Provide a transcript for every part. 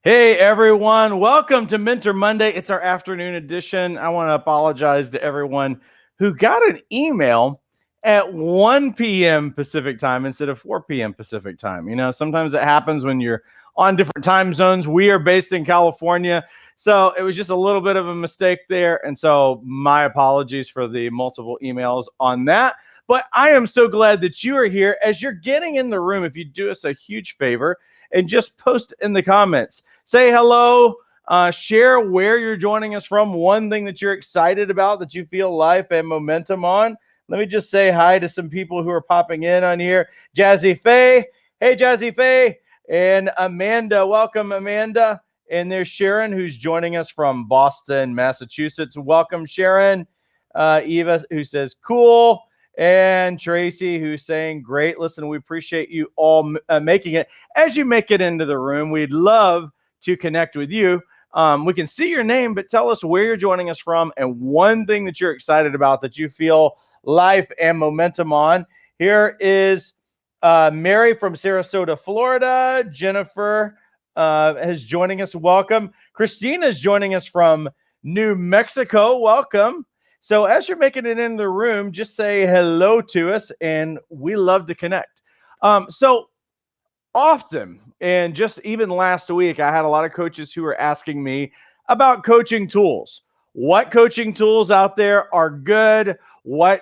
Hey everyone, welcome to Mentor Monday. It's our afternoon edition. I want to apologize to everyone who got an email at 1 p.m. Pacific time instead of 4 p.m. Pacific time. You know, sometimes it happens when you're on different time zones. We are based in California, so it was just a little bit of a mistake there. And so my apologies for the multiple emails on that. But I am so glad that you are here. As you're getting in the room, if you do us a huge favor and just post in the comments, say hello, share where you're joining us from, one thing that you're excited about that you feel life and momentum on. Let me just say hi to some people who are popping in on here. JazzyFey, hey JazzyFey, and Amanda, welcome Amanda. And there's Sharon, who's joining us from Boston, Massachusetts. Welcome Sharon. Eva, who says cool. And Tracy, who's saying, great. Listen, we appreciate you all making it. As you make it into the room, we'd love to connect with you. We can see your name, but tell us where you're joining us from and one thing that you're excited about that you feel life and momentum on. Here is Mary from Sarasota, Florida. Jennifer is joining us. Welcome. Christina is joining us from New Mexico. Welcome. So as you're making it in the room, just say hello to us, and we love to connect. So often, and just even last week, I had a lot of coaches who were asking me about coaching tools. What coaching tools out there are good? What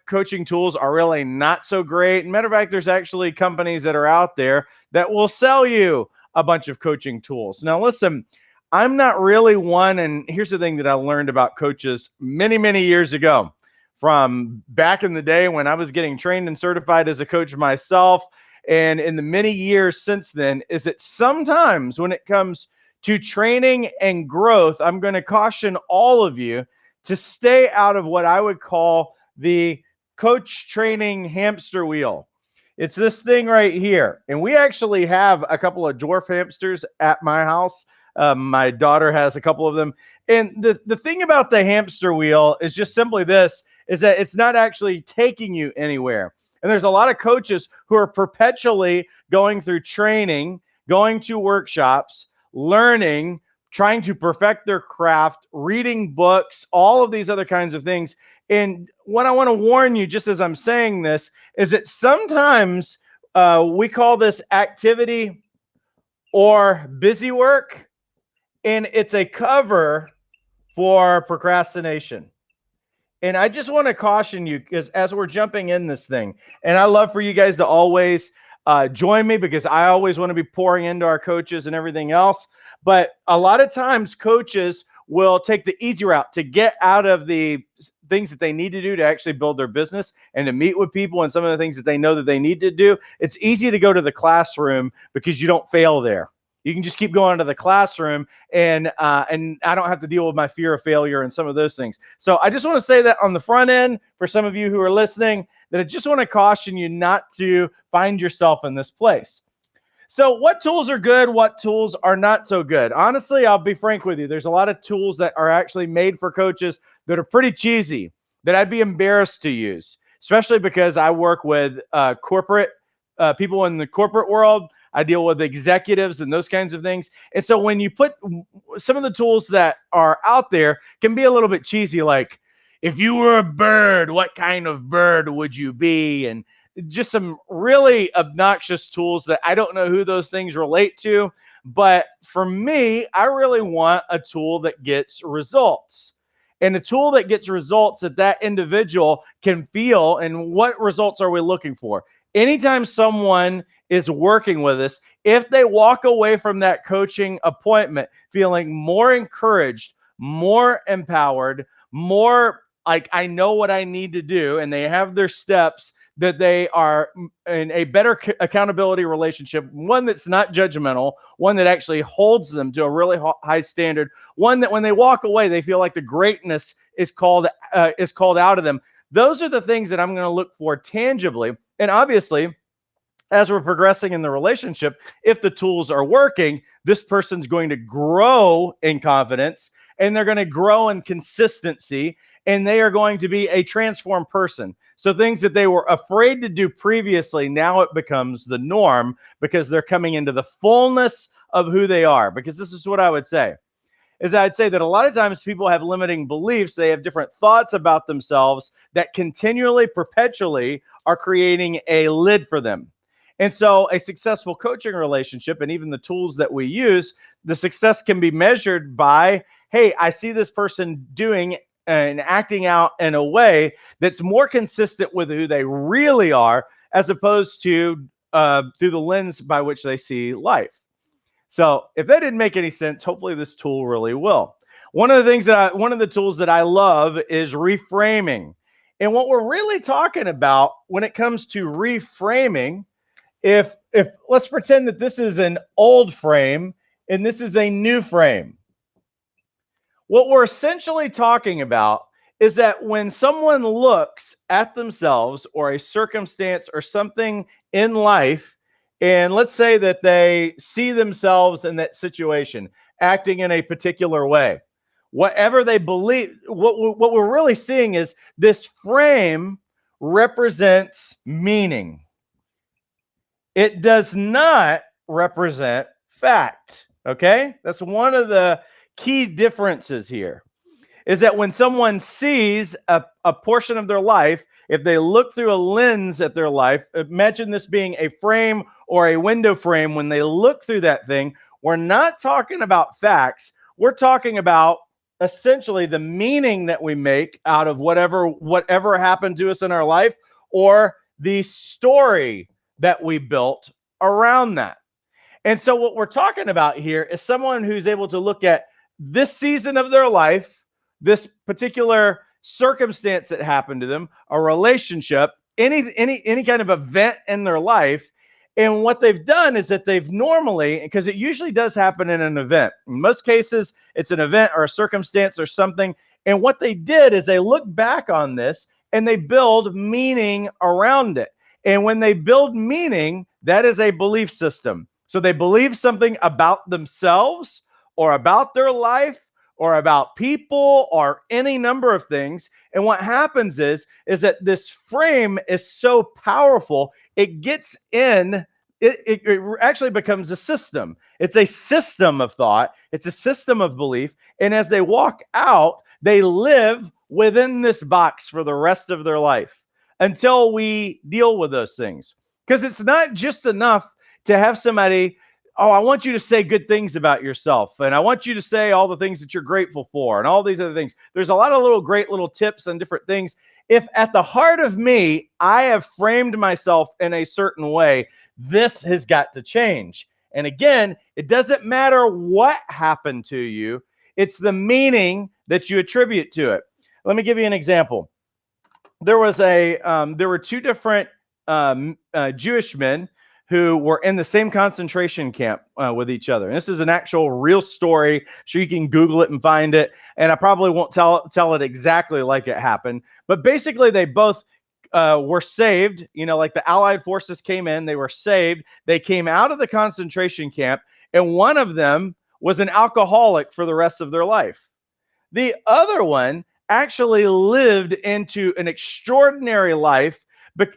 coaching tools are really not so great? Matter of fact, there's actually companies that are out there that will sell you a bunch of coaching tools. Now, listen, I'm not really one, and here's the thing that I learned about coaches many, many years ago, from back in the day when I was getting trained and certified as a coach myself, and in the many years since then, is that sometimes when it comes to training and growth, I'm going to caution all of you to stay out of what I would call the coach training hamster wheel. It's this thing right here, and we actually have a couple of dwarf hamsters at my house. My daughter has a couple of them. And the thing about the hamster wheel is just simply this, is that it's not actually taking you anywhere. And there's a lot of coaches who are perpetually going through training, going to workshops, learning, trying to perfect their craft, reading books, all of these other kinds of things. And what I want to warn you, just as I'm saying this, is that sometimes we call this activity or busy work, and it's a cover for procrastination. And I just want to caution you, because as we're jumping in this thing, and I love for you guys to always join me, because I always want to be pouring into our coaches and everything else. But a lot of times coaches will take the easy route to get out of the things that they need to do to actually build their business and to meet with people and some of the things that they know that they need to do. It's easy to go to the classroom because you don't fail there. You can just keep going to the classroom, and I don't have to deal with my fear of failure and some of those things. So I just want to say that on the front end, for some of you who are listening, that I just want to caution you not to find yourself in this place. So what tools are good? What tools are not so good? Honestly, I'll be frank with you. There's a lot of tools that are actually made for coaches that are pretty cheesy, that I'd be embarrassed to use, especially because I work with corporate people in the corporate world. I deal with executives and those kinds of things. And so when you put some of the tools that are out there can be a little bit cheesy, like, if you were a bird, what kind of bird would you be? And just some really obnoxious tools that I don't know who those things relate to. But for me, I really want a tool that gets results. And a tool that gets results that that individual can feel. And what results are we looking for? Anytime someone is working with us, if they walk away from that coaching appointment feeling more encouraged, more empowered, more like, I know what I need to do, and they have their steps, that they are in a better accountability relationship, one that's not judgmental, one that actually holds them to a really high standard, one that when they walk away, they feel like the greatness is called out of them. Those are the things that I'm going to look for tangibly. And obviously, as we're progressing in the relationship, if the tools are working, this person's going to grow in confidence, and they're going to grow in consistency, and they are going to be a transformed person. So things that they were afraid to do previously, now it becomes the norm because they're coming into the fullness of who they are. Because this is what I would say, is I'd say that a lot of times people have limiting beliefs. They have different thoughts about themselves that continually, perpetually are creating a lid for them. And so a successful coaching relationship and even the tools that we use, the success can be measured by, hey, I see this person doing and acting out in a way that's more consistent with who they really are, as opposed to through the lens by which they see life. So if that didn't make any sense, hopefully this tool really will. One of the tools that I love is reframing. And what we're really talking about when it comes to reframing, if let's pretend that this is an old frame and this is a new frame. What we're essentially talking about is that when someone looks at themselves or a circumstance or something in life, and let's say that they see themselves in that situation, acting in a particular way, whatever they believe, what we're really seeing is this frame represents meaning. It does not represent fact. Okay? That's one of the key differences here, is that when someone sees a portion of their life, if they look through a lens at their life, imagine this being a frame or a window frame. When they look through that thing, we're not talking about facts. We're talking about essentially the meaning that we make out of whatever happened to us in our life, or the story that we built around that. And so what we're talking about here is someone who's able to look at this season of their life, this particular circumstance that happened to them, a relationship, any kind of event in their life. And what they've done is that they've normally, because it usually does happen in an event. In most cases, it's an event or a circumstance or something. And what they did is they look back on this and they build meaning around it. And when they build meaning, that is a belief system. So they believe something about themselves or about their life or about people or any number of things. And what happens is that this frame is so powerful, it gets in, it actually becomes a system. It's a system of thought. It's a system of belief. And as they walk out, they live within this box for the rest of their life until we deal with those things. Because it's not just enough to have somebody, oh, I want you to say good things about yourself, and I want you to say all the things that you're grateful for, and all these other things. There's a lot of great little tips and different things. If at the heart of me, I have framed myself in a certain way, this has got to change. And again, it doesn't matter what happened to you. It's the meaning that you attribute to it. Let me give you an example. There were two different Jewish men who were in the same concentration camp with each other. And this is an actual real story. Sure, you can Google it and find it. And I probably won't tell it exactly like it happened. But basically, they both were saved. You know, like the Allied forces came in, they were saved. They came out of the concentration camp, and one of them was an alcoholic for the rest of their life. The other one actually lived into an extraordinary life,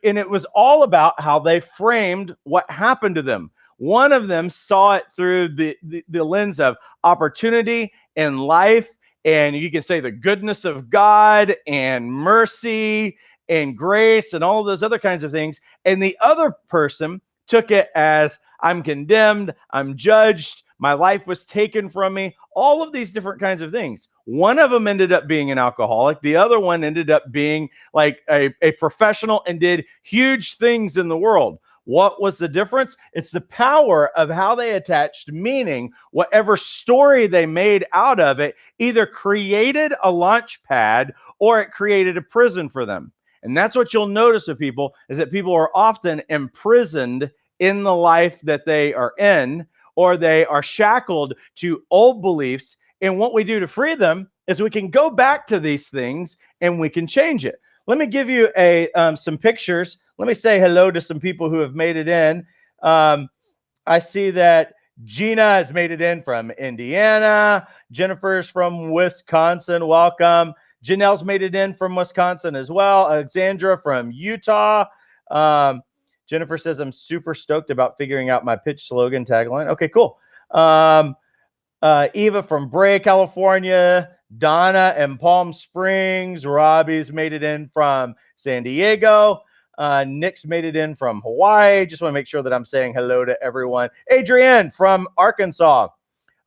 and it was all about how they framed what happened to them. One of them saw it through the lens of opportunity and life, and you can say the goodness of God and mercy and grace and all of those other kinds of things. And the other person took it as, I'm condemned, I'm judged, my life was taken from me, all of these different kinds of things. One of them ended up being an alcoholic. The other one ended up being like a professional and did huge things in the world. What was the difference? It's the power of how they attached meaning. Whatever story they made out of it either created a launch pad or it created a prison for them. And that's what you'll notice with people, is that people are often imprisoned in the life that they are in, or they are shackled to old beliefs. And what we do to free them is we can go back to these things and we can change it. Let me give you some pictures. Let me say hello to some people who have made it in. I see that Gina has made it in from Indiana. Jennifer's from Wisconsin. Welcome. Janelle's made it in from Wisconsin as well. Alexandra from Utah. Jennifer says, I'm super stoked about figuring out my pitch slogan tagline. Okay, cool. Eva from Brea, California. Donna in Palm Springs. Robbie's made it in from San Diego. Nick's made it in from Hawaii. Just want to make sure that I'm saying hello to everyone. Adrienne from Arkansas.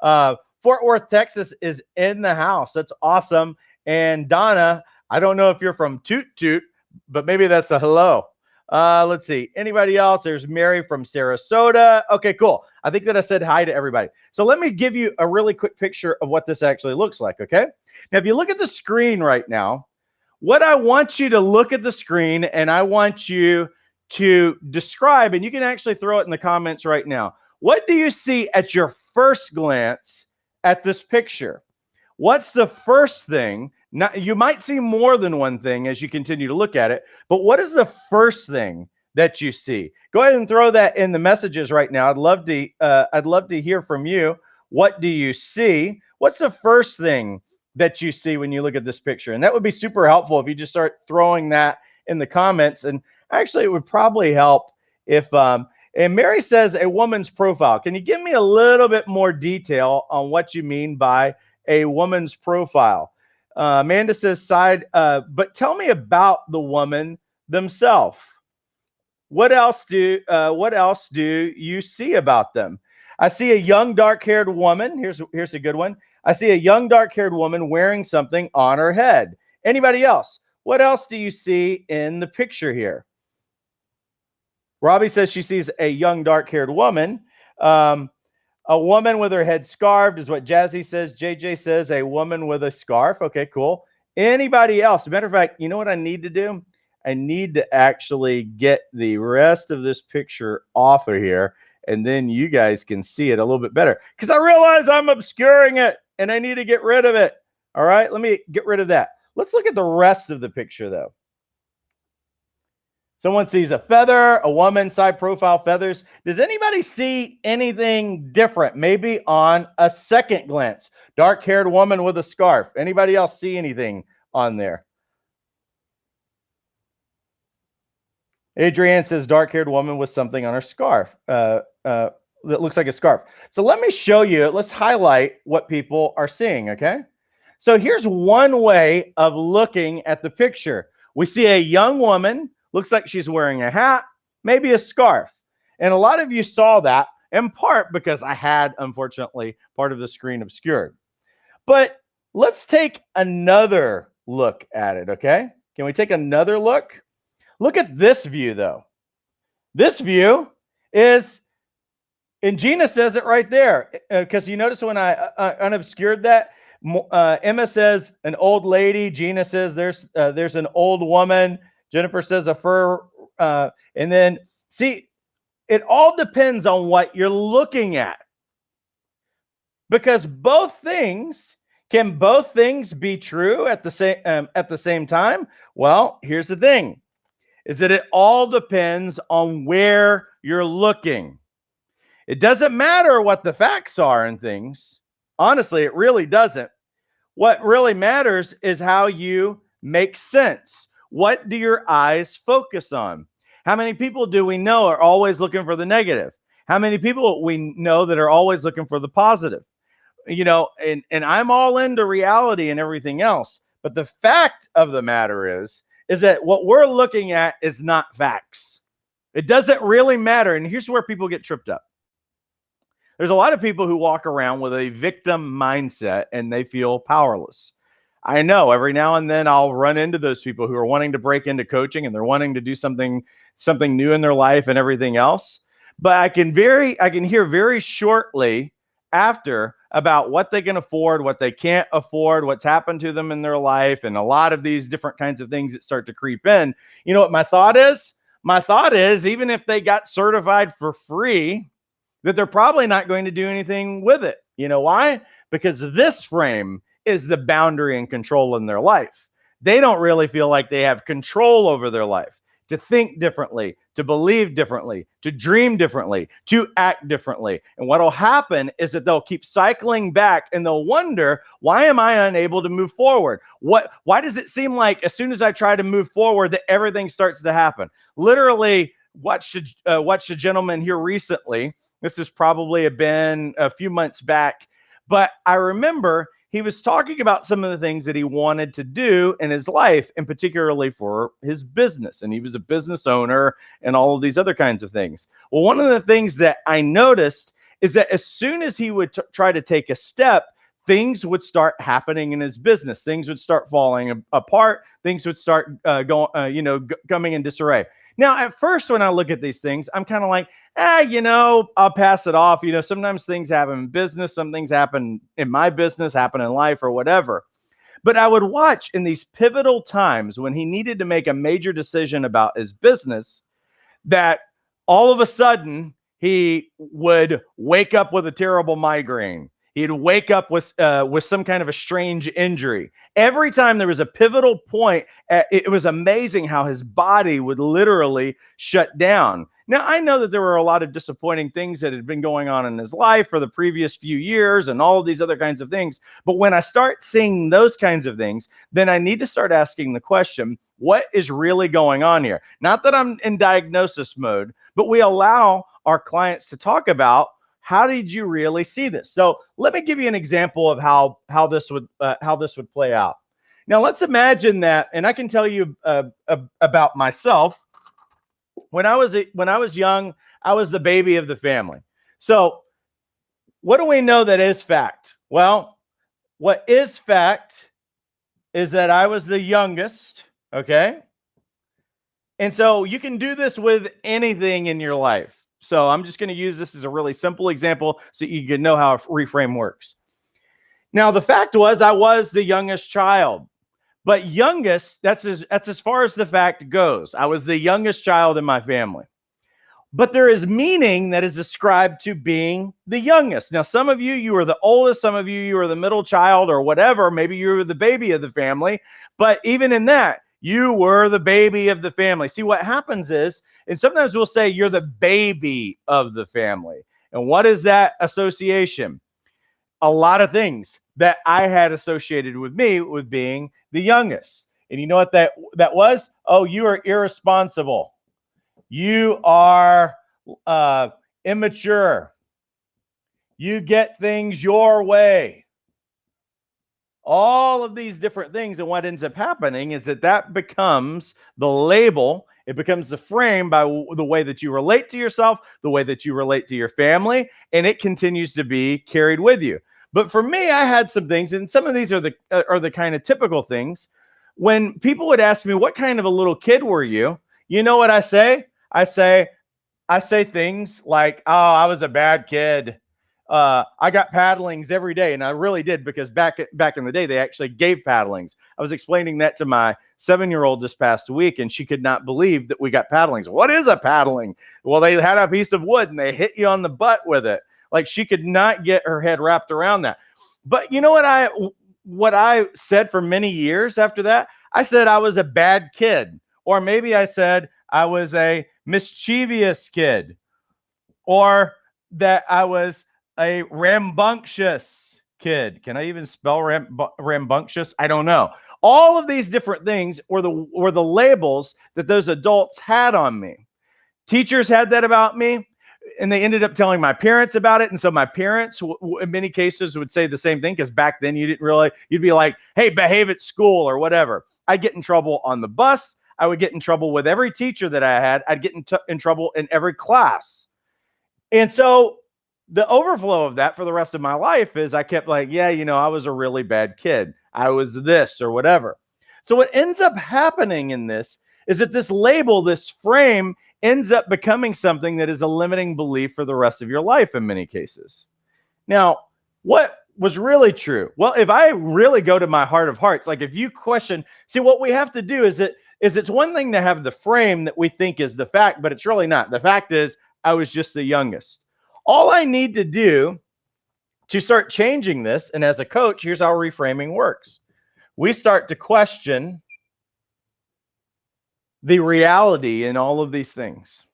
Fort Worth, Texas is in the house. That's awesome. And Donna, I don't know if you're from Toot Toot, but maybe that's a hello. Let's see. Anybody else? There's Mary from Sarasota. Okay, cool. I think that I said hi to everybody. So let me give you a really quick picture of what this actually looks like, okay? Now, if you look at the screen right now, what I want you to look at the screen and I want you to describe, and you can actually throw it in the comments right now. What do you see at your first glance at this picture? What's the first thing? Now, you might see more than one thing as you continue to look at it, but what is the first thing that you see? Go ahead and throw that in the messages right now. I'd love to hear from you. What do you see? What's the first thing that you see when you look at this picture? And that would be super helpful if you just start throwing that in the comments. And actually, it would probably help if and Mary says a woman's profile. Can you give me a little bit more detail on what you mean by a woman's profile? Amanda says but tell me about the woman themselves. What else do you see about them? I see a young dark-haired woman. Here's a good one. I see a young dark-haired woman wearing something on her head. Anybody else? What else do you see in the picture here? Robbie says she sees a young dark-haired woman. A woman with her head scarved is what Jazzy says. JJ says a woman with a scarf. Okay, cool. Anybody else? As a matter of fact, you know what I need to do? I need to actually get the rest of this picture off of here, and then you guys can see it a little bit better, because I realize I'm obscuring it, and I need to get rid of it. All right, let me get rid of that. Let's look at the rest of the picture, though. Someone sees a feather, a woman, side profile, feathers. Does anybody see anything different? Maybe on a second glance. Dark-haired woman with a scarf. Anybody else see anything on there? Adrienne says dark-haired woman with something on her scarf. That looks like a scarf. So let me show you. Let's highlight what people are seeing, okay? So here's one way of looking at the picture. We see a young woman. Looks like she's wearing a hat, maybe a scarf. And a lot of you saw that in part because I had, unfortunately, part of the screen obscured. But let's take another look at it, okay? Can we take another look? Look at this view, though. This view is, and Gina says it right there, because you notice when I unobscured that, Emma says an old lady. Gina says there's an old woman. Jennifer says a fur, and then see, it all depends on what you're looking at, because can both things be true at the same time? Well, here's the thing, is that it all depends on where you're looking. It doesn't matter what the facts are and things. Honestly, it really doesn't. What really matters is how you make sense. What do your eyes focus on? How many people do we know are always looking for the negative? How many people we know that are always looking for the positive? You know, and I'm all into reality and everything else. But the fact of the matter is that what we're looking at is not facts. It doesn't really matter. And here's where people get tripped up. There's a lot of people who walk around with a victim mindset and they feel powerless. I know every now and then I'll run into those people who are wanting to break into coaching and they're wanting to do something new in their life and everything else. But I can hear very shortly after about what they can afford, what they can't afford, what's happened to them in their life, and a lot of these different kinds of things that start to creep in. You know what my thought is? My thought is, even if they got certified for free, that they're probably not going to do anything with it. You know why? Because this frame is the boundary and control in their life. They don't really feel like they have control over their life. to think differently, to believe differently, to dream differently, to act differently. And what will happen is that they'll keep cycling back and they'll wonder, why am I unable to move forward? Why does it seem like as soon as I try to move forward that everything starts to happen? Literally, watched a gentleman here recently. This has probably been a few months back, but I remember he was talking about some of the things that he wanted to do in his life, and particularly for his business. And he was a business owner and all of these other kinds of things. Well, one of the things that I noticed is that as soon as he would try to take a step, things would start happening in his business. Things would start falling apart. Things would start coming in disarray. Now, at first, when I look at these things, I'm kind of like, I'll pass it off. Sometimes things happen in business. Some things happen in my business, happen in life or whatever. But I would watch in these pivotal times when he needed to make a major decision about his business, that all of a sudden he would wake up with a terrible migraine. He'd wake up with some kind of a strange injury. Every time there was a pivotal point, it was amazing how his body would literally shut down. Now, I know that there were a lot of disappointing things that had been going on in his life for the previous few years and all of these other kinds of things. But when I start seeing those kinds of things, then I need to start asking the question, what is really going on here? Not that I'm in diagnosis mode, but we allow our clients to talk about, how did you really see this? So let me give you an example of how this would play out. Now let's imagine that, and I can tell you about myself. When I was young, I was the baby of the family. So what do we know that is fact? Well, what is fact is that I was the youngest. Okay, and so you can do this with anything in your life. So I'm just going to use this as a really simple example so you can know how a reframe works. Now, the fact was I was the youngest child, but youngest, that's as far as the fact goes. I was the youngest child in my family. But there is meaning that is ascribed to being the youngest. Now, some of you were the oldest, some of you were the middle child or whatever. Maybe you were the baby of the family, but even in that, you were the baby of the family. See, what happens is, and sometimes we'll say you're the baby of the family. And what is that association? A lot of things that I had associated with me with being the youngest. And you know what that was? Oh, you are irresponsible. You are immature. You get things your way. All of these different things. And what ends up happening is that becomes the label. It becomes the frame by the way that you relate to yourself, the way that you relate to your family, and it continues to be carried with you. But for me, I had some things, and some of these are the kind of typical things. When people would ask me, what kind of a little kid were you? You know what I say? I say things like, oh, I was a bad kid. I got paddlings every day, and I really did, because back in the day, they actually gave paddlings. I was explaining that to my 7-year-old this past week, and she could not believe that we got paddlings. What is a paddling? Well, they had a piece of wood, and they hit you on the butt with it. Like, she could not get her head wrapped around that. But you know what I said for many years after that? I said I was a bad kid, or maybe I said I was a mischievous kid, or that I was a rambunctious kid. Can I even spell rambunctious? I don't know. All of these different things were the labels that those adults had on me. Teachers had that about me, and they ended up telling my parents about it. And so my parents, in many cases, would say the same thing, because back then you'd be like, hey, behave at school or whatever. I'd get in trouble on the bus. I would get in trouble with every teacher that I had. I'd get in trouble in every class. And so the overflow of that for the rest of my life is I kept like, yeah, I was a really bad kid. I was this or whatever. So what ends up happening in this is that this label, this frame, ends up becoming something that is a limiting belief for the rest of your life in many cases. Now, what was really true? Well, if I really go to my heart of hearts, like if you question, see, what we have to do is it's one thing to have the frame that we think is the fact, but it's really not. The fact is I was just the youngest. All I need to do to start changing this, and as a coach, here's how reframing works. We start to question the reality in all of these things.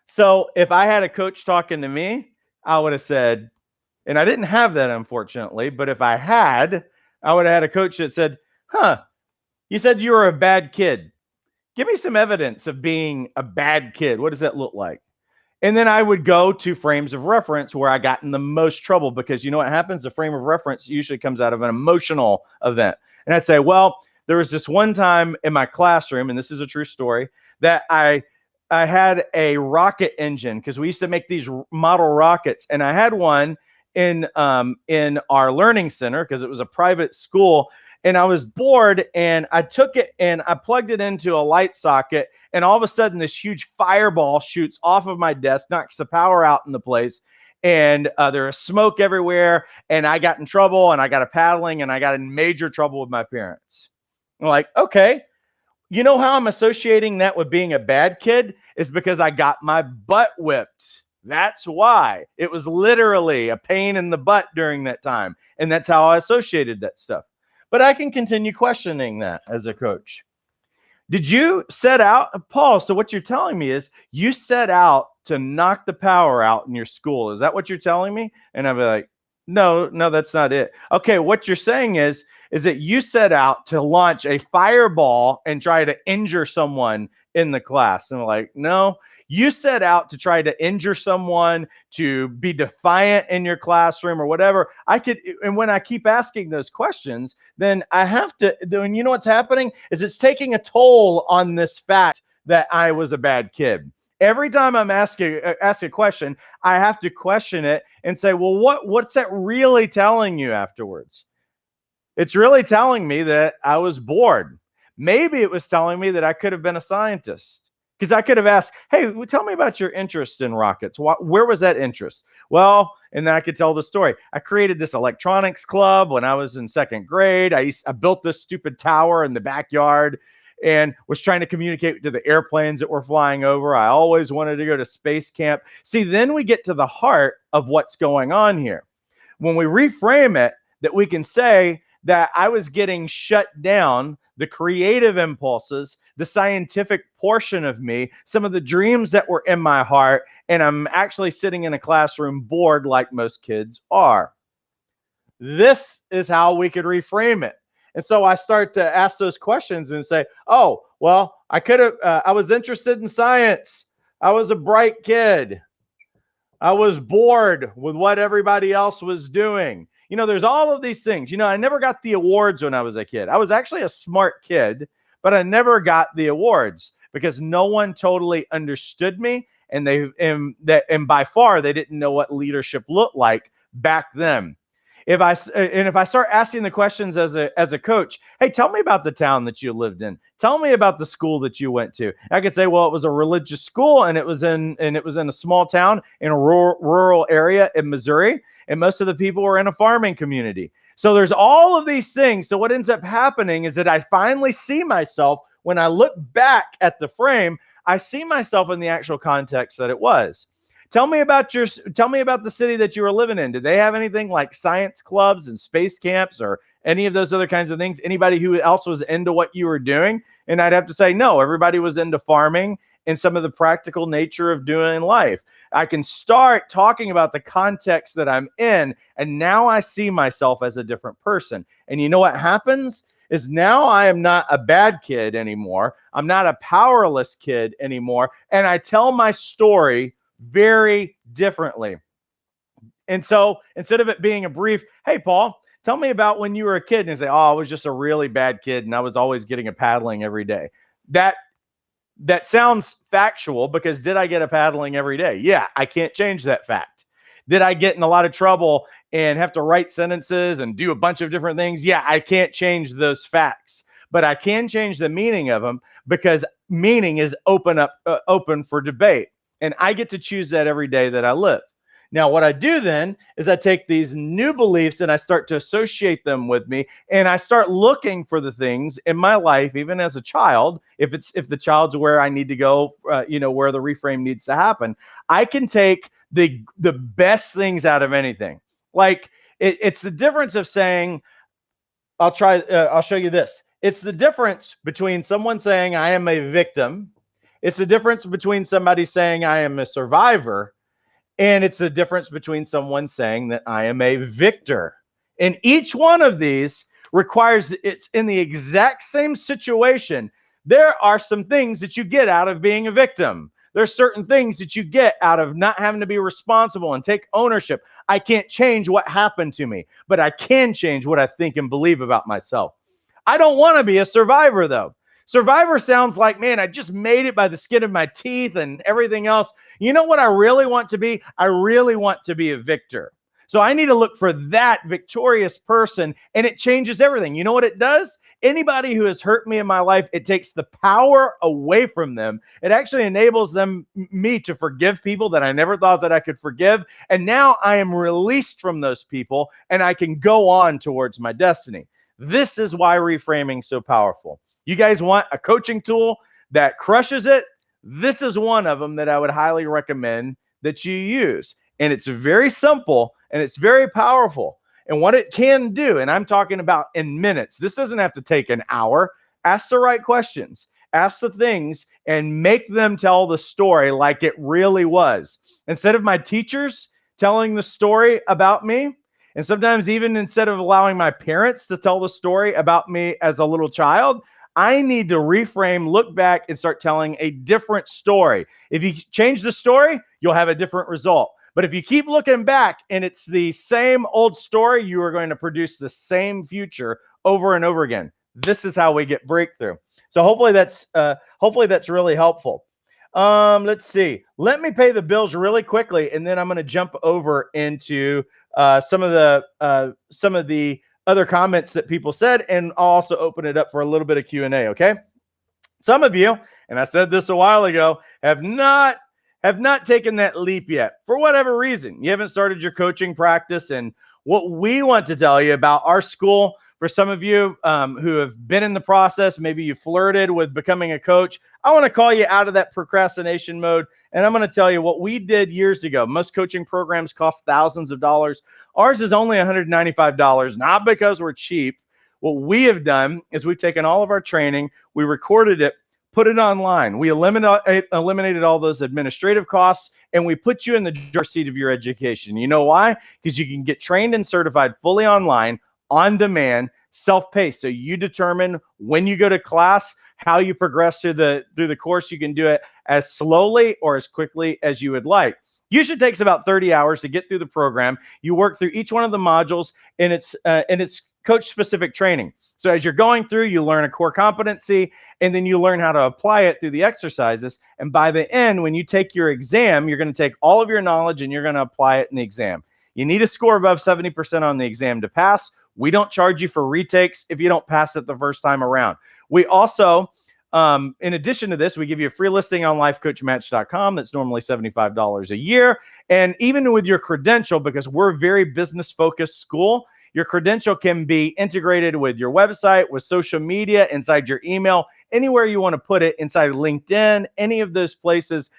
So if I had a coach talking to me, I would have said, and I didn't have that, unfortunately, but if I had, I would have had a coach that said, you said you were a bad kid. Give me some evidence of being a bad kid. What does that look like? And then I would go to frames of reference where I got in the most trouble, because you know what happens? The frame of reference usually comes out of an emotional event. And I'd say, well, there was this one time in my classroom, and this is a true story, that I had a rocket engine, because we used to make these model rockets, and I had one in our learning center because it was a private school. And I was bored, and I took it and I plugged it into a light socket, and all of a sudden this huge fireball shoots off of my desk, knocks the power out in the place, and there was smoke everywhere, and I got in trouble, and I got a paddling, and I got in major trouble with my parents. I'm like, okay, you know how I'm associating that with being a bad kid is because I got my butt whipped. That's why. It was literally a pain in the butt during that time, and that's how I associated that stuff. But I can continue questioning that as a coach. Did you set out, Paul? So what you're telling me is you set out to knock the power out in your school. Is that what you're telling me? And I'd be like, no, that's not it. Okay, what you're saying is that you set out to launch a fireball and try to injure someone in the class. And I'm like, no, you set out to try to injure someone, to be defiant in your classroom or whatever. And when I keep asking those questions, then I have to, and you know what's happening is it's taking a toll on this fact that I was a bad kid. Every time I'm asking a question, I have to question it and say, well, what's that really telling you afterwards? It's really telling me that I was bored. Maybe it was telling me that I could have been a scientist, because I could have asked, hey, tell me about your interest in rockets. Where was that interest? Well, and then I could tell the story. I created this electronics club when I was in second grade. I built this stupid tower in the backyard and was trying to communicate to the airplanes that were flying over. I always wanted to go to space camp. See, then we get to the heart of what's going on here. When we reframe it, that we can say that I was getting shut down, the creative impulses, the scientific portion of me, some of the dreams that were in my heart, and I'm actually sitting in a classroom bored like most kids are. This is how we could reframe it. And so I start to ask those questions and say, oh, well, I was interested in science. I was a bright kid. I was bored with what everybody else was doing. You know, there's all of these things. You know, I never got the awards when I was a kid. I was actually a smart kid, but I never got the awards because no one totally understood me. And by far, they didn't know what leadership looked like back then. If I start asking the questions as a coach, hey, tell me about the town that you lived in. Tell me about the school that you went to. I could say, well, it was a religious school, and it was in a small town in a rural area in Missouri, and most of the people were in a farming community. So there's all of these things. So what ends up happening is that I finally see myself when I look back at the frame. I see myself in the actual context that it was. Tell me about the city that you were living in. Did they have anything like science clubs and space camps or any of those other kinds of things? Anybody who else was into what you were doing? And I'd have to say, no, everybody was into farming and some of the practical nature of doing life. I can start talking about the context that I'm in, and now I see myself as a different person. And you know what happens? Is now I am not a bad kid anymore. I'm not a powerless kid anymore. And I tell my story very differently. And so instead of it being a brief, hey, Paul, tell me about when you were a kid, and say, oh, I was just a really bad kid and I was always getting a paddling every day. That sounds factual, because did I get a paddling every day? Yeah, I can't change that fact. Did I get in a lot of trouble and have to write sentences and do a bunch of different things? Yeah, I can't change those facts, but I can change the meaning of them, because meaning is open for debate. And I get to choose that every day that I live. Now, what I do then is I take these new beliefs and I start to associate them with me, and I start looking for the things in my life, even as a child. If the child's where I need to go, where the reframe needs to happen, I can take the best things out of anything. Like it's the difference of saying, I'll show you this. It's the difference between someone saying I am a victim. It's the difference between somebody saying I am a survivor. And it's the difference between someone saying that I am a victor. And each one of these requires it's in the exact same situation. There are some things that you get out of being a victim. There's certain things that you get out of not having to be responsible and take ownership. I can't change what happened to me, but I can change what I think and believe about myself. I don't want to be a survivor, though. Survivor sounds like, man, I just made it by the skin of my teeth and everything else. You know what I really want to be? I really want to be a victor. So I need to look for that victorious person, and it changes everything. You know what it does? Anybody who has hurt me in my life, it takes the power away from them. It actually enables me to forgive people that I never thought that I could forgive. And now I am released from those people, and I can go on towards my destiny. This is why reframing is so powerful. You guys want a coaching tool that crushes it? This is one of them that I would highly recommend that you use. And it's very simple and it's very powerful. And what it can do, and I'm talking about in minutes, this doesn't have to take an hour. Ask the right questions, ask the things, and make them tell the story like it really was. Instead of my teachers telling the story about me, and sometimes even instead of allowing my parents to tell the story about me as a little child, I need to reframe, look back, and start telling a different story. If you change the story, you'll have a different result. But if you keep looking back and it's the same old story, you are going to produce the same future over and over again. This is how we get breakthrough. So hopefully that's really helpful. Let's see. Let me pay the bills really quickly, and then I'm going to jump over into some of the other comments that people said, and I'll also open it up for a little bit of Q&A, okay? Some of you, and I said this a while ago, have not taken that leap yet for whatever reason. You haven't started your coaching practice, and what we want to tell you about our school, for some of you who have been in the process, maybe you flirted with becoming a coach, I want to call you out of that procrastination mode, and I'm going to tell you what we did years ago. Most coaching programs cost thousands of dollars. Ours is only $195, not because we're cheap. What we have done is we've taken all of our training, we recorded it, put it online. We eliminated all those administrative costs, and we put you in the driver's seat of your education. You know why? Because you can get trained and certified fully online, on demand, self-paced. So you determine when you go to class, how you progress through the course. You can do it as slowly or as quickly as you would like. Usually takes about 30 hours to get through the program. You work through each one of the modules, and it's coach-specific training. So as you're going through, you learn a core competency, and then you learn how to apply it through the exercises. And by the end, when you take your exam, you're going to take all of your knowledge and you're going to apply it in the exam. You need to score above 70% on the exam to pass. We don't charge you for retakes if you don't pass it the first time around. We also, in addition to this, we give you a free listing on lifecoachmatch.com that's normally $75 a year. And even with your credential, because we're a very business-focused school, your credential can be integrated with your website, with social media, inside your email, anywhere you want to put it, inside LinkedIn, any of those places.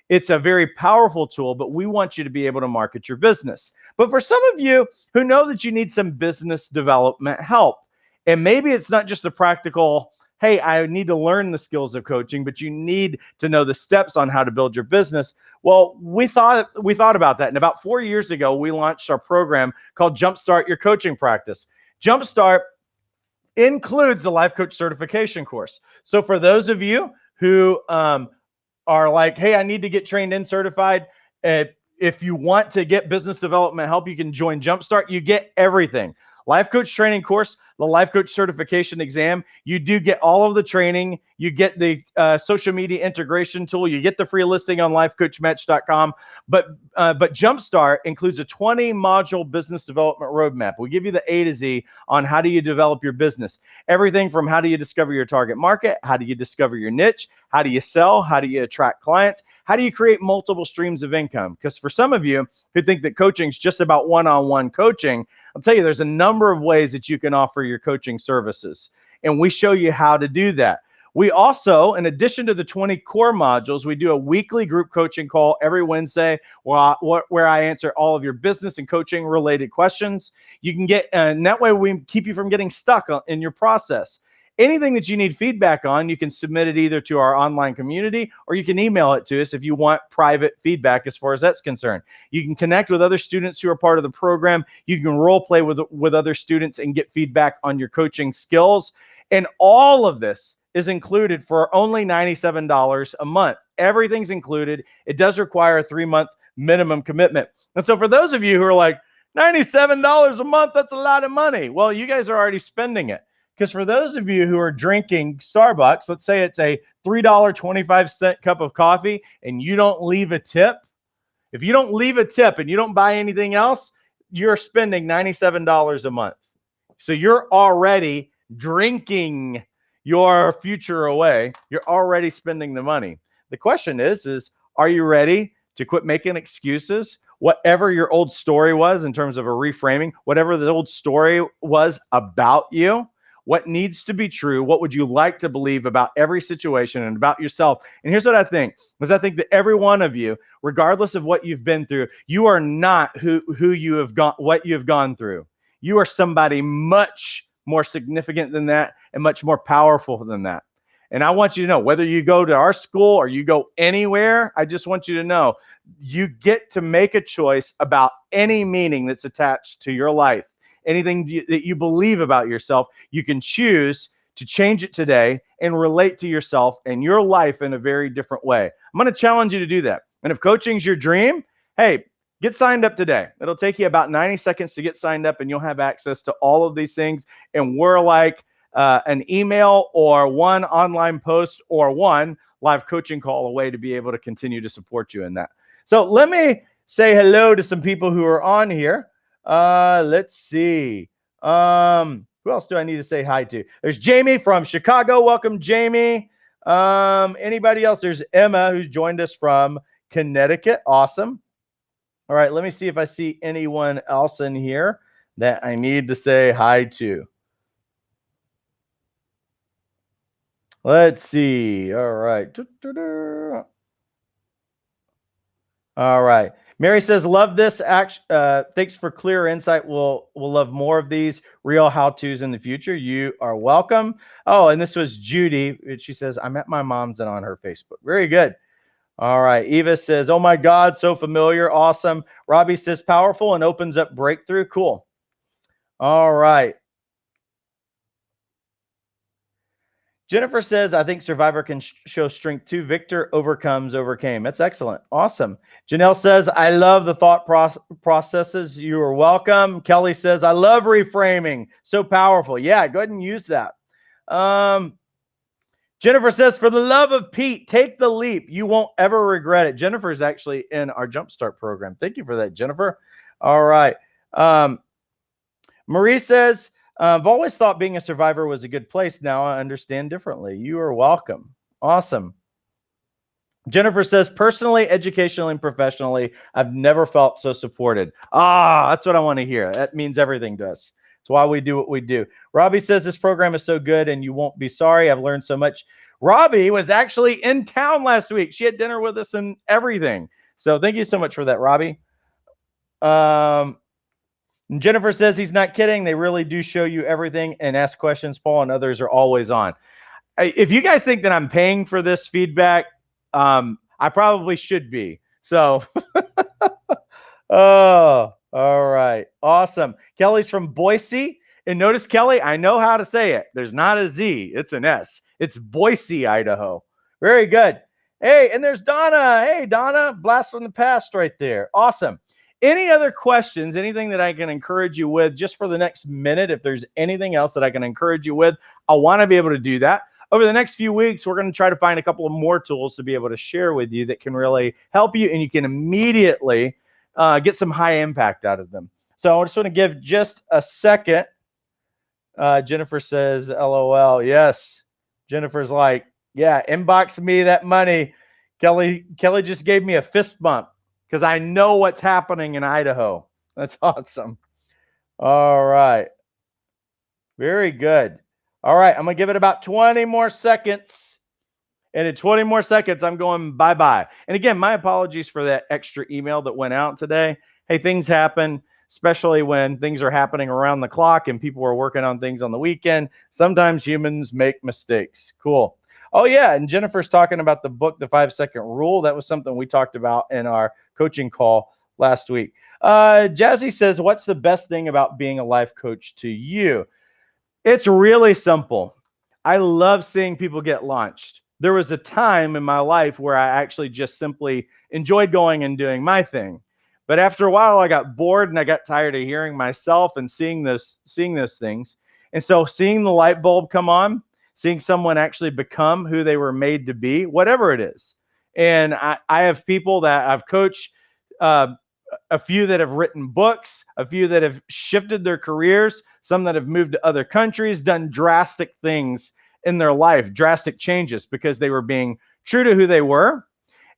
It's a very powerful tool, but we want you to be able to market your business. But for some of you who know that you need some business development help, and maybe it's not just a practical, hey, I need to learn the skills of coaching, but you need to know the steps on how to build your business. Well, we thought about that. And about 4 years ago, we launched our program called Jumpstart Your Coaching Practice. Jumpstart includes the Life Coach Certification course. So for those of you who are like, hey, I need to get trained and certified, if you want to get business development help, you can join Jumpstart. You get everything. Life Coach training course, the Life Coach certification exam. You do get all of the training. You get the social media integration tool. You get the free listing on lifecoachmatch.com. But Jumpstart includes a 20-module business development roadmap. We give you the A to Z on how do you develop your business. Everything from how do you discover your target market, how do you discover your niche, how do you sell, how do you attract clients, how do you create multiple streams of income? Because for some of you who think that coaching is just about one-on-one coaching, I'll tell you there's a number of ways that you can offer your coaching services. And we show you how to do that. We also, in addition to the 20 core modules, we do a weekly group coaching call every Wednesday where I answer all of your business and coaching related questions. You can get, and that way we keep you from getting stuck in your process. anything that you need feedback on, you can submit it either to our online community or you can email it to us if you want private feedback as far as that's concerned. You can connect with other students who are part of the program. You can role play with other students and get feedback on your coaching skills. And all of this is included for only $97 a month. Everything's included. It does require a 3-month minimum commitment. And so for those of you who are like, $97 a month, that's a lot of money. Well, you guys are already spending it. Because for those of you who are drinking Starbucks, let's say it's a $3.25 cup of coffee and you don't leave a tip. If you don't leave a tip and you don't buy anything else, you're spending $97 a month. So you're already drinking your future away. You're already spending the money. The question is are you ready to quit making excuses? Whatever your old story was in terms of a reframing, whatever the old story was about you, what needs to be true, what would you like to believe about every situation and about yourself? And here's what I think, is I think that every one of you, regardless of what you've been through, you are not who you have gone, what you have gone through. You are somebody much more significant than that and much more powerful than that. And I want you to know, whether you go to our school or you go anywhere, I just want you to know, you get to make a choice about any meaning that's attached to your life. Anything that you believe about yourself, you can choose to change it today and relate to yourself and your life in a very different way. I'm going to challenge you to do that. And if coaching's your dream, hey, get signed up today. It'll take you about 90 seconds to get signed up and you'll have access to all of these things. And we're like an email or one online post or one live coaching call away to be able to continue to support you in that. So let me say hello to some people who are on here. Let's see. Who else do I need to say hi to? There's Jamie from Chicago. Welcome, Jamie. Anybody else? There's Emma, who's joined us from Connecticut. Awesome. All right, let me see if I see anyone else in here that I need to say hi to. Let's see. All right. All right. Mary says, love this. Thanks for clear insight. We'll love more of these real how-tos in the future. You are welcome. Oh, and this was Judy. She says, I'm at my mom's and on her Facebook. Very good. All right. Eva says, oh my God, so familiar. Awesome. Robbie says, powerful and opens up breakthrough. Cool. All right. Jennifer says, I think Survivor can show strength too. Victor overcame. That's excellent. Awesome. Janelle says, I love the thought processes. You are welcome. Kelly says, I love reframing. So powerful. Yeah, go ahead and use that. Jennifer says, for the love of Pete, take the leap. You won't ever regret it. Jennifer is actually in our Jumpstart program. Thank you for that, Jennifer. All right. Marie says, I've always thought being a survivor was a good place. Now I understand differently. You are welcome. Awesome. Jennifer says, personally, educationally, and professionally, I've never felt so supported. That's what I want to hear. That means everything to us. It's why we do what we do. Robbie says, this program is so good and you won't be sorry. I've learned so much. Robbie was actually in town last week. She had dinner with us and everything. So thank you so much for that, Robbie. Jennifer says he's not kidding. They really do show you everything and ask questions. Paul and others are always on. If you guys think that I'm paying for this feedback, I probably should be. So, oh, all right. Awesome. Kelly's from Boise. And notice, Kelly, I know how to say it. There's not a Z. It's an S. It's Boise, Idaho. Very good. Hey, and there's Donna. Hey, Donna. Blast from the past right there. Awesome. Any other questions, anything that I can encourage you with just for the next minute? If there's anything else that I can encourage you with, I want to be able to do that. Over the next few weeks, we're going to try to find a couple of more tools to be able to share with you that can really help you, and you can immediately get some high impact out of them. So I just want to give just a second. Jennifer says, LOL. Yes. Jennifer's like, yeah, inbox me that money. Kelly just gave me a fist bump, because I know what's happening in Idaho. That's awesome. All right. Very good. All right. I'm going to give it about 20 more seconds. And in 20 more seconds, I'm going bye-bye. And again, my apologies for that extra email that went out today. Hey, things happen. especially when things are happening around the clock and people are working on things on the weekend. Sometimes humans make mistakes. Cool. Oh, yeah. And Jennifer's talking about the book, The 5-Second Rule. That was something we talked about in our coaching call last week. Jazzy says, what's the best thing about being a life coach to you? It's really simple. I love seeing people get launched. There was a time in my life where I actually just simply enjoyed going and doing my thing. But after a while, I got bored and I got tired of hearing myself and seeing those things. And so seeing the light bulb come on, seeing someone actually become who they were made to be, whatever it is. And I have people that I've coached, a few that have written books, a few that have shifted their careers, some that have moved to other countries, done drastic things in their life, drastic changes because they were being true to who they were.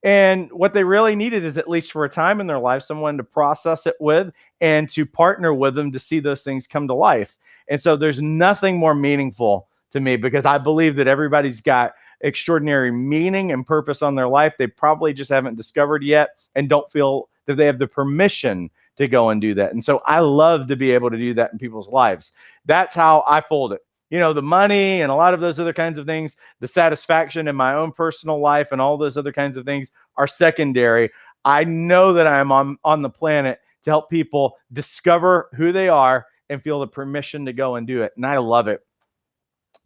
And what they really needed is, at least for a time in their life, someone to process it with and to partner with them to see those things come to life. And so there's nothing more meaningful to me, because I believe that everybody's got extraordinary meaning and purpose on their life. They probably just haven't discovered yet and don't feel that they have the permission to go and do that. And so I love to be able to do that in people's lives. That's how I fold it. The money and a lot of those other kinds of things, the satisfaction in my own personal life and all those other kinds of things are secondary. I know that I'm on the planet to help people discover who they are and feel the permission to go and do it. And I love it.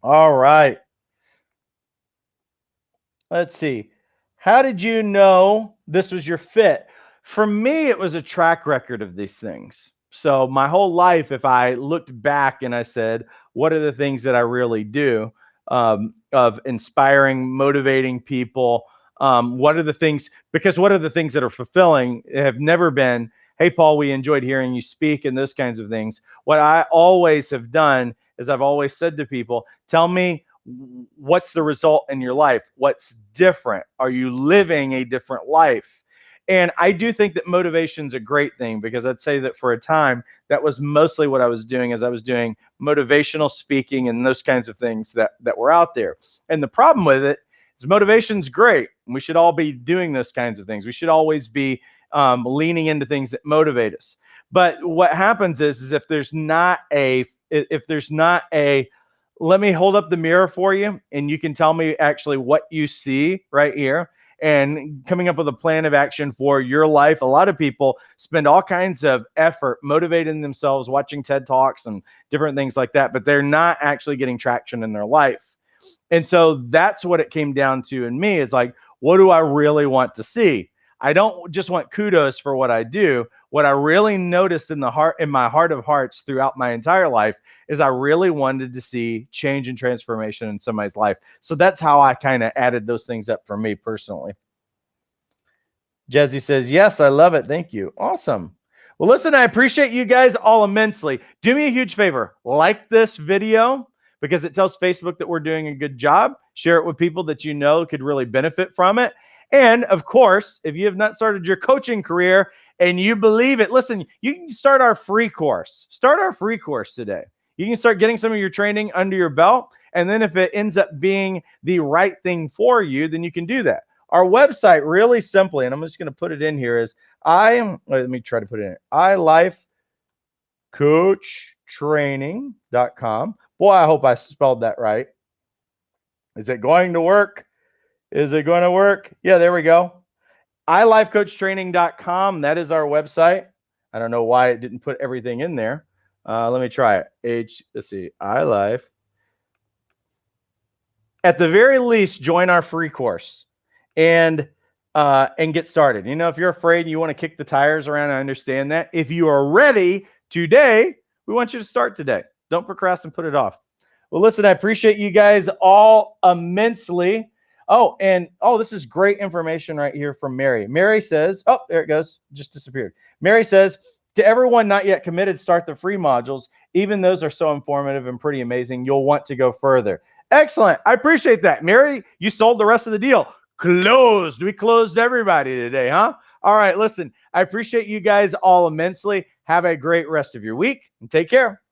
All right. Let's see. How did you know this was your fit? For me, it was a track record of these things. So my whole life, if I looked back and I said, what are the things that I really do, of inspiring, motivating people? What are the things that are fulfilling have never been, hey, Paul, we enjoyed hearing you speak and those kinds of things. What I always have done is I've always said to people, tell me, what's the result in your life? What's different? Are you living a different life? And I do think that motivation's a great thing, because I'd say that for a time, that was mostly what I was doing, is I was doing motivational speaking and those kinds of things that were out there. And the problem with it is motivation's great. And we should all be doing those kinds of things. We should always be leaning into things that motivate us. But what happens is if there's not a, let me hold up the mirror for you and you can tell me actually what you see right here, and coming up with a plan of action for your life. A lot of people spend all kinds of effort motivating themselves, watching TED Talks and different things like that, but they're not actually getting traction in their life. And so that's what it came down to in me, is like, what do I really want to see? I don't just want kudos for what I do. What I really noticed in my heart of hearts throughout my entire life is I really wanted to see change and transformation in somebody's life. So that's how I kind of added those things up for me personally. Jazzy says, yes, I love it. Thank you. Awesome. Well, listen, I appreciate you guys all immensely. Do me a huge favor. Like this video, because it tells Facebook that we're doing a good job. Share it with people that you know could really benefit from it. And of course, if you have not started your coaching career and you believe it, listen, you can start our free course. Start our free course today. You can start getting some of your training under your belt. And then if it ends up being the right thing for you, then you can do that. Our website, really simply, and I'm just going to put it in here, is let me try to put it in. ilifecoachtraining.com. Boy, I hope I spelled that right. Is it going to work? Is it going to work? Yeah, there we go. ilifecoachtraining.com. That is our website. I don't know why it didn't put everything in there. Let me try it. Let's see. iLife. At the very least, join our free course and get started. If you're afraid and you want to kick the tires around, I understand that. If you are ready today, we want you to start today. Don't procrastinate and put it off. Well, listen, I appreciate you guys all immensely. This is great information right here from Mary. Mary says, oh, there it goes. Just disappeared. Mary says, to everyone not yet committed, start the free modules. Even those are so informative and pretty amazing. You'll want to go further. Excellent. I appreciate that. Mary, you sold the rest of the deal. Closed. We closed everybody today, huh? All right, listen, I appreciate you guys all immensely. Have a great rest of your week and take care.